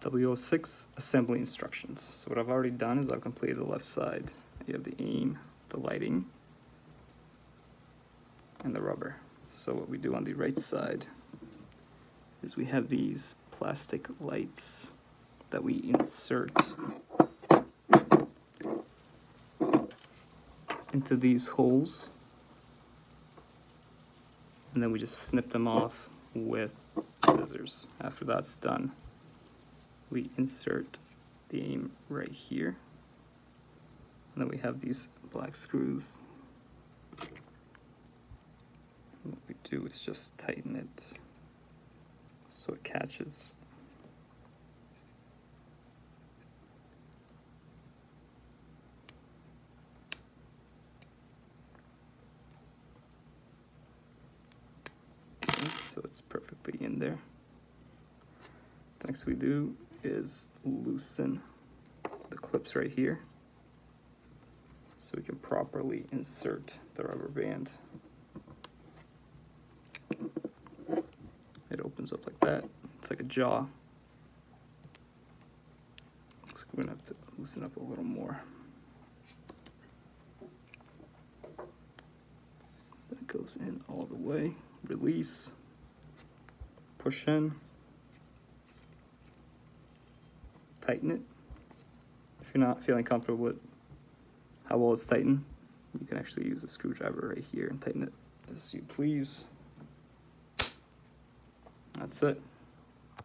W06 assembly instructions. So what I've already done is I've completed the left side. You have the aim, the lighting, and the rubber. So what we do on the right side is we have these plastic lights that we insert into these holes, and then we just snip them off with scissors. After that's done, we insert the aim right here, and then we have these black screws. And what we do is just tighten it so it catches. Okay, so it's perfectly in there. The next we do is loosen the clips right here so we can properly insert the rubber band. It opens up like that. It's like a jaw. Looks like we're gonna have to loosen up a little more. Then it goes in all the way. Release. Push in. Tighten it. If you're not feeling comfortable with how well it's tightened, you can actually use a screwdriver right here and tighten it as you please. That's it.